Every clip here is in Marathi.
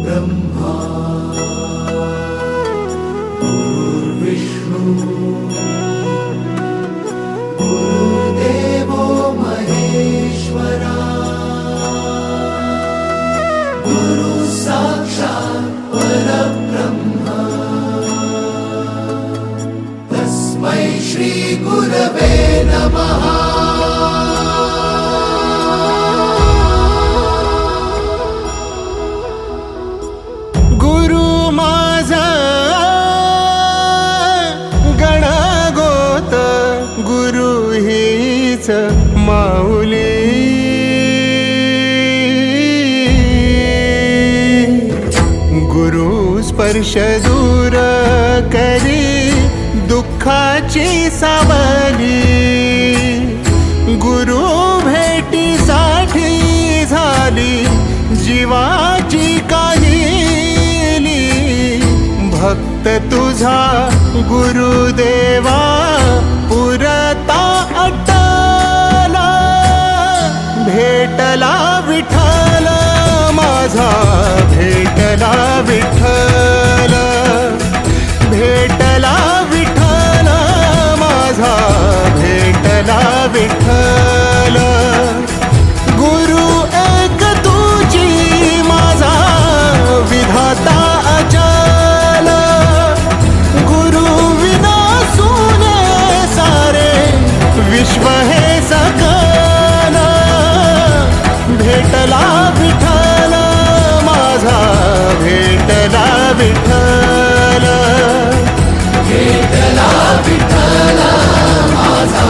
ब्रह्मा गुरुर्विष्णु गुरुर्देवो महेश्वरा गुरु साक्षात् परब्रह्म तस्मै श्री गुरवे नमः। माऊली गुरु स्पर्श दूर करी दुःखाची सावली गुरु भेटीसाठी झाली जीवाची काहिली भक्त तुझा गुरुदेवा पुरता भेटला विठ्ठल माझा भेटला विठ्ठल भेटला विठ्ठल माझा भेटला विठ्ठल गुरु एक तुझी माझा विधाता अचल गुरु विना सुने सारे विश्व हे सकल भेटला विठ्ठल माझा भेटला विठ्ठल भेटला विठ्ठल माझा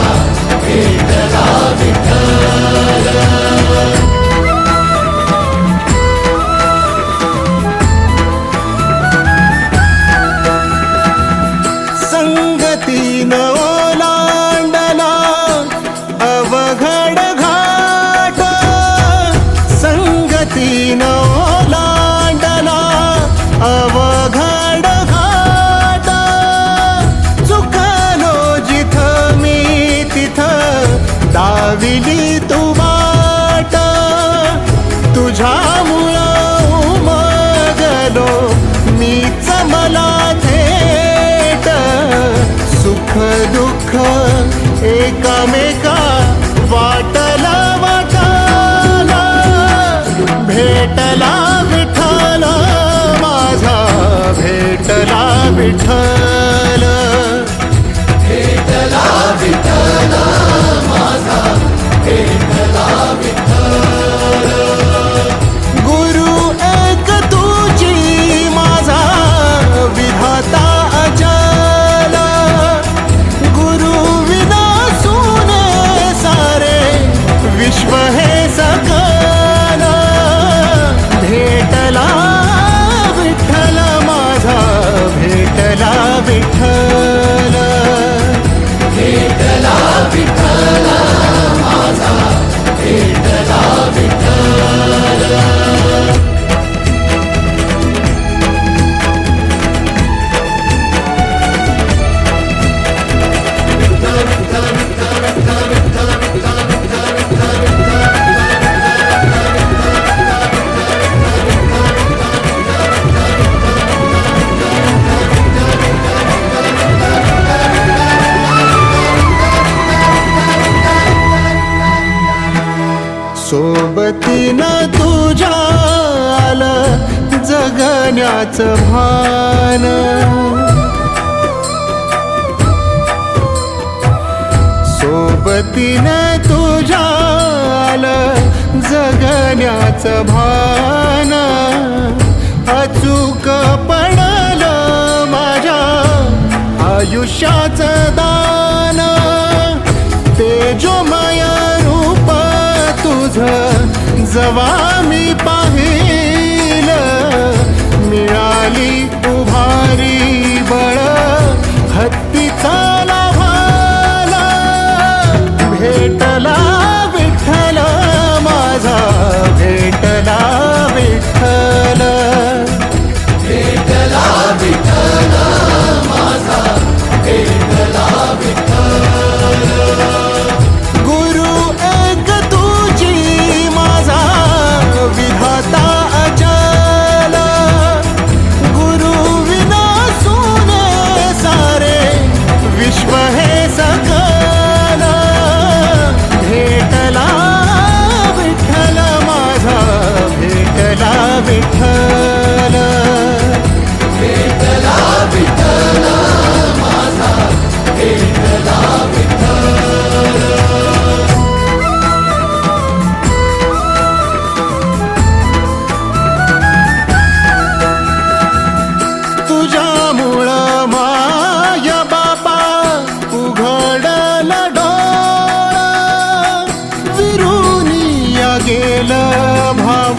भेटला विठ्ठल। संगतीन ओलांडला अवघड घाट संगतीन ओलांडला अवघड घाट चुकलो जिथं मी तिथं दाविली तू वाट तुझ्यामुळं उमगलो मीच मला थेट सुख दुःख एकामेका वाटला वाटाला भेटला विठ्ठल माझा भेटला विठ्ठल भेटला विठ्ठल माझा भेटला विठ्ठल गुरु एक तुझी माझा विधाता अचल गुरु विना सुने सारे विश्व हे सकल भेटला विठ्ठल माझा भेटला जगण्याचं भान. सोबतीने तुझ्या आलं जगण्याचं भान. अचूक पडलं माझ्या आयुष्याचं दान. तेजोमय रूप तुझं जवा मी पाहिलं, मिळाली उभारी बळ हत्तीचा लाभाला. भेटला विठ्ठल माझा, भेटला विठ्ठल. भेटला विठ्ठल माझा, भेटला विठ्ठल. गुरु एक तुझी माझा विधाता अचल. गुरु विना सोने सारे विश्व हे सकल. भेटला विठ्ठल माझा, भेटला विठ्ठल. भेटला विठ्ठल माझा, भेटला विठ्ठल. तुझ्यामुळं माय बापा उघडलं डोळं. विरुनिया गेलं भाव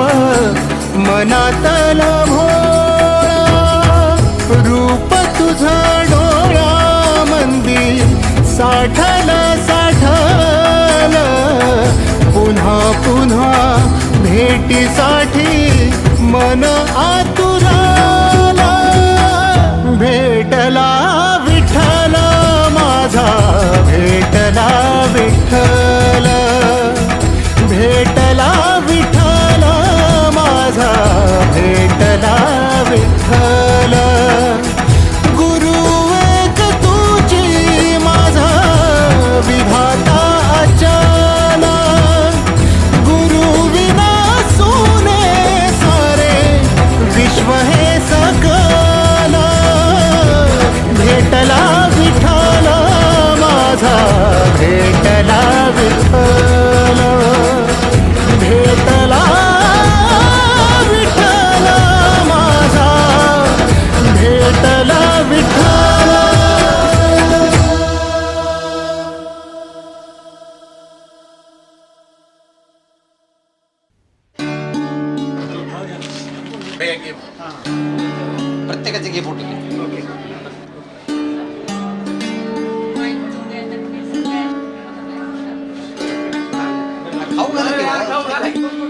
मनातलं भोळं. रूप तुझं डोळ्यामंदी साठलं साठलं. पुन्हा पुन्हा भेटीसाठी मन आतुरलं. भेटला विठ्ठल माझा, भेटला विठ्ठल. भेटला विठ्ठल माझा, भेटला विठ्ठल. गुरु एक तुझी माझा विधाता अचल. गुरु विना सोने सारे विश्व हे सकल. भेटला विठ्ठल माझा, भेटला विठ्ठल. भेटला विठ्ठल माझा, भेटला विठ्ठल. प्रत्येकाचे घे फोटो घे. खाऊ घाला की नाही?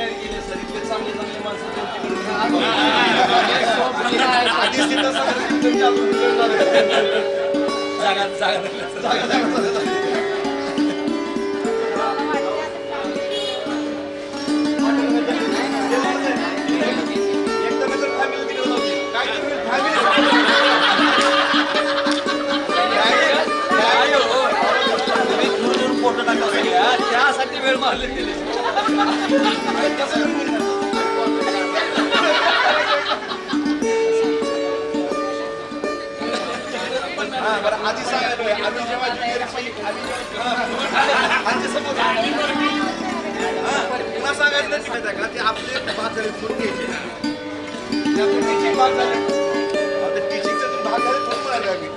तयारी केली सर इतके चांगले चांगले माणसं आधीच तिथं सगळं तुमच्या हातून बिघडून झालं. जागा. एकदम तर फॅमिली तिकडे नव्हती काय तुम्ही फोटो टाकला त्यासाठी वेळ मारले गेले बरं आधी सांगायला आम्ही जेव्हा पुन्हा सांगायचं नाही माहिती आहे का ते आपले भाग झाले थोडं घ्यायचे त्यातून टीचिंग भाग झाले टीचिंगचा भाग झाले थोडं मिळाले आम्ही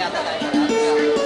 आता काय